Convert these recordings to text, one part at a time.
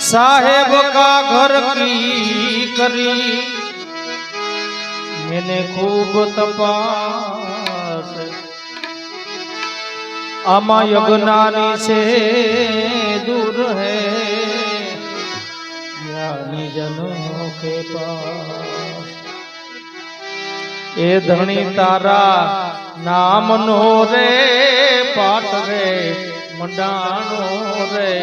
साहेब का घर की करी मैंने खूब तपास आमा यज्ञानी से दूर है ज्ञानी जनों के पास। ए धनी तारा नाम नो रे पाट रे मंडानो रे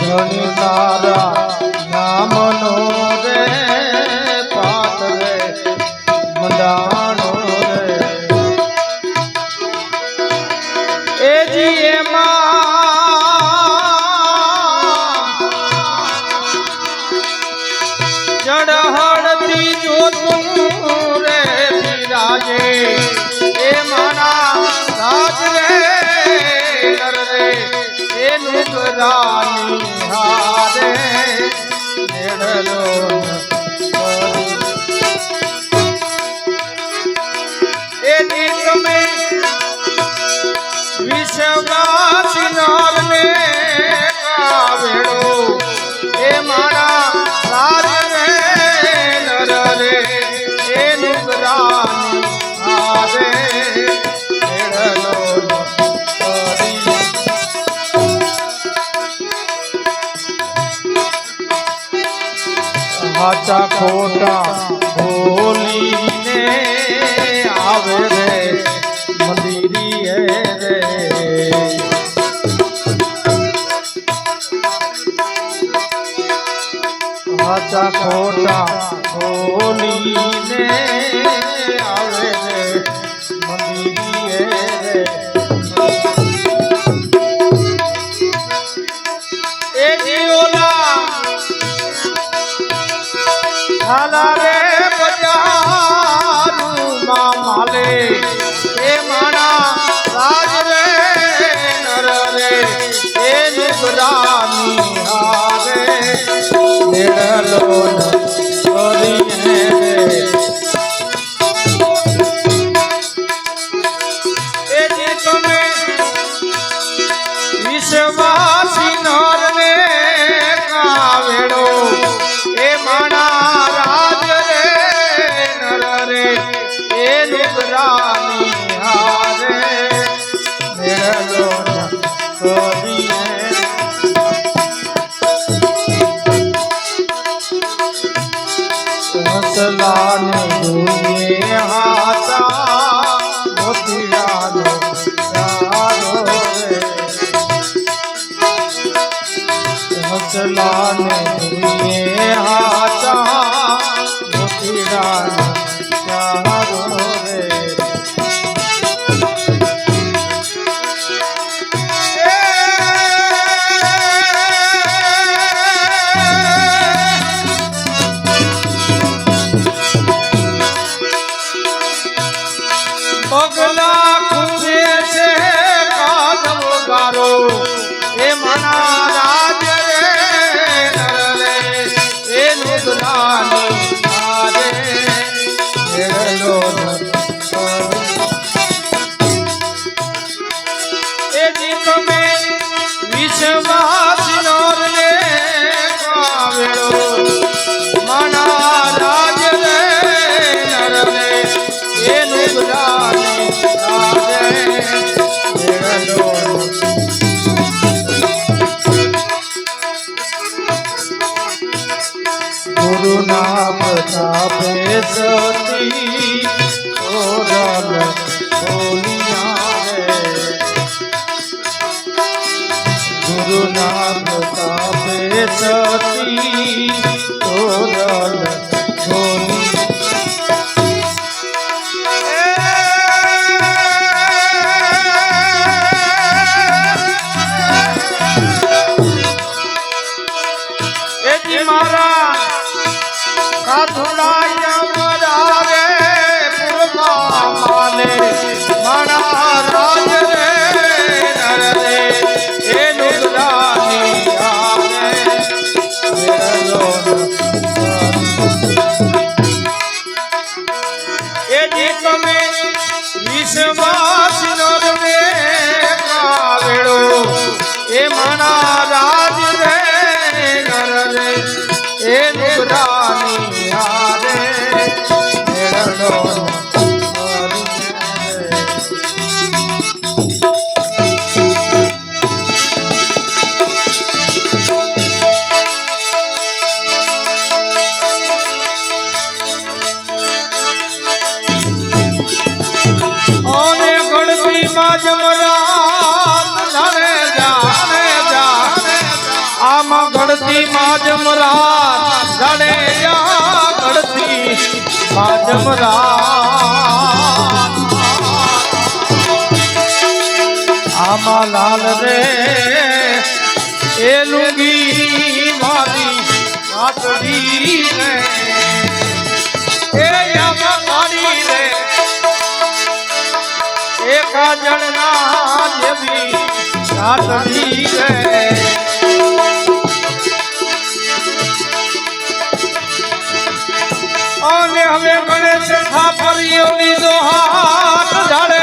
धनी तारा नाम नो रे पाट रे मंडानो रे। ए जी जड़हड़ती जो तुम रे विराजे ए माना राज रे नर रे ए नुकरानी हारे नेड़लो ए नीक में विश्ववासी नर ने कावेड़ो ए माना राज हाचा खोटा बोली ने आवे रे मंदिरी है रे। हाचा खोटा बोली ने आवे रे मंदिरी है रे। ए जीवला हाला रे बजारू माले ए माना राज रे नर रे ए नुकरानी हारे नेड़लो नरी है रे। ए जीत में विश्वासी नर ने कावेड़ो ए माना नुकरानी हारे नेड़लो नरी है। हंसला ने दुनिये हाथा मोतीरानो चारो रे। हंसला ने दुनिये हाथा मोतीरानो चारो रे। पगला खुदे से कादम गारो ए मना राज रे नर रे ए नुकरानी हारे नेड़लो ए जीत में विश्वासी नर ने कावेड़ो मना राज रे नर रे ए नुकरानी हारे વિશ્વાસ રે કાવેડો એ માણા રાજ રે ઘર રે એ નુગરાની હારે મેળડો ગળતી માં જમરાત જાડે ગળતી માં જમરાત આમાં લાલ રે એ લુંગી મારી વાતડી રે એ આમાં મારી રે એ કાજળ ના દેવી વાતડી રે અને હવે ગણેશ થાપરીઓ લીધો હાથ જાડે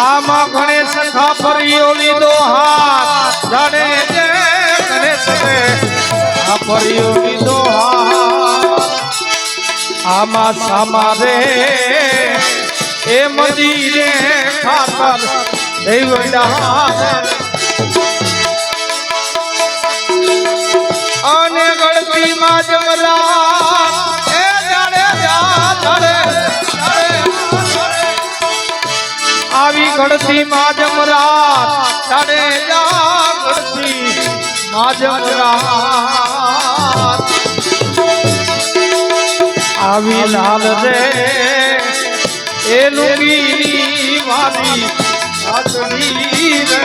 આમાં ગણેશ થાપરીઓ લીધો હાથ જાડે ગણેશ થાપરીઓ લીધો હાથ આમાં સામારે એ મંદિરે ખાતર દેવડા અને ગળતી માં જમરા એ જાડે આવી ગળતી માં જમરા જાડે ગળતી માં જમરા આવી લાલ રે એ લુંગી વાલી હાથની રે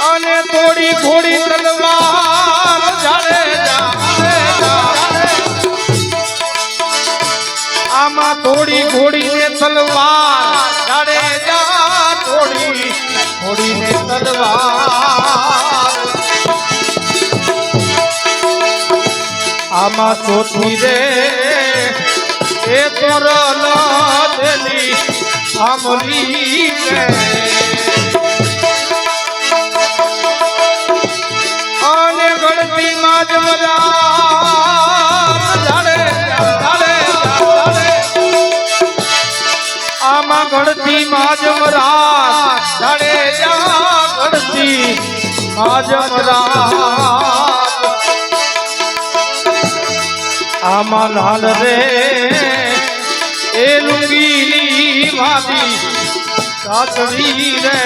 અને થોડી ઘોડી તલવાર જાડે આમાં થોડી ઘોડી ને તલવાર જાડે થોડી ઘોડી ને તલવાર આમાં ચોથી રે એ તોરલ દેલી આમલી રે અને ગણતી માં જમરા જાડે આમાં ગણતી માં જમરા જાડે ગણતી માં જમરા આમાં લાલ રે એ લુંગી વાલી સાસડી રે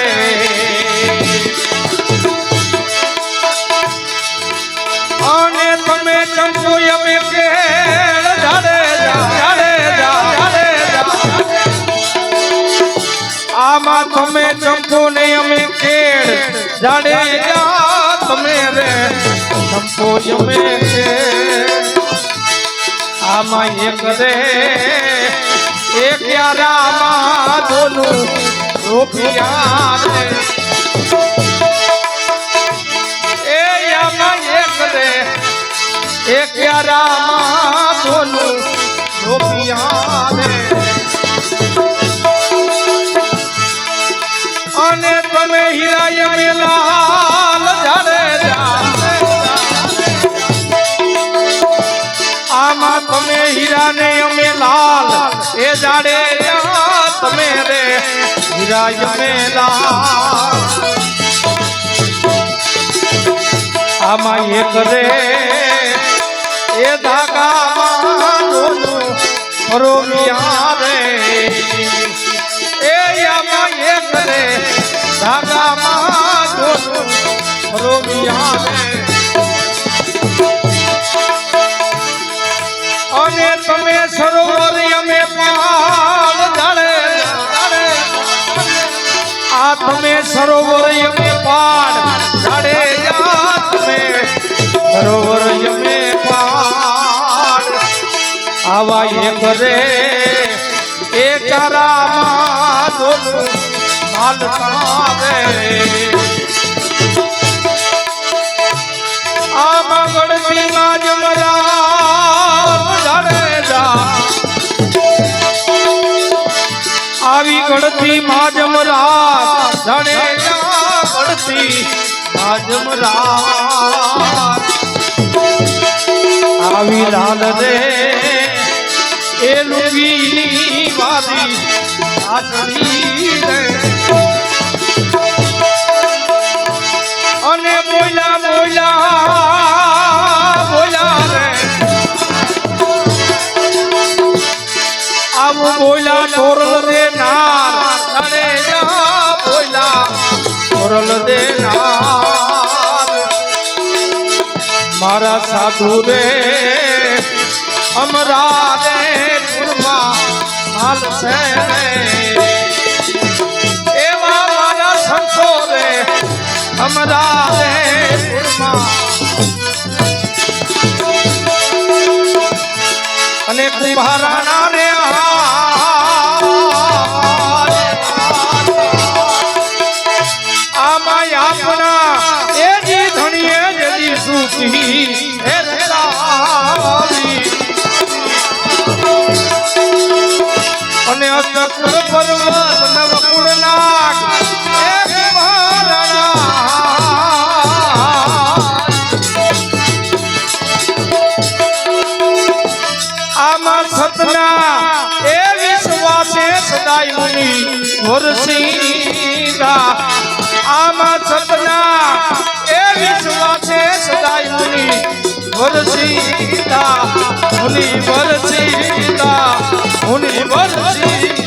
અને તમે ચંપો અમે કેળ જાડે આમાં તમે ચંપો ને અમે કેળ જાડે તમે રે ચંપો અમે આમાં એક રે એક યારામાં દોનું રૂપિયા રે એ આમાં એક રે એક યારામાં દોનું રૂપિયા રે અને તમે હીરા અમે લાલ જાડે આમાં તમે હીરા ને અમે લાલ એ જાડે તમે રે હીરા અમે લાલ આમાં એક રે એ ધાગામાં દોનું રોમિયા રે એ આમાં એક રે ધાગામાં દોનું રોમિયા રે અને તમે સરોવર અમે પાળ જાડે આ તમે સરોવર અમે પાળ જાડે તમે સરોવર અમે પાળ આવા એક રે એ ચારામાં દોનું માલકા રે આમાં ગણતી માં જમરા ઘડતી માજમ રાત જાણે ઘડતી માજમ રાત આવી લાલ રે એ લુગીની વાદી આસરી રે અને બોલા બોલા રે આવું બોલા તોરલ દે નાર અરે બોલા તોરલ દે નાર મારા સાધુ રે અમરા રે પુરમાં હાલ છે એવા મારા સંતો રે અમરા રે પુરમાં અને કુંભારાના રે આમાં આપણા એ જી ધણીએ જદી સૂચી હે રાવી અને અસ્તર પર્વત નવકુળ નાગ એ કુંભારાના આમાં સતના એ વિશ્વાસે સદાય મુનિ વરસીદા આમાં સતના એ વિશ્વાસે સદાય મુનિ વરસીદા મુનિ વરસીદા મુનિ વરસીદા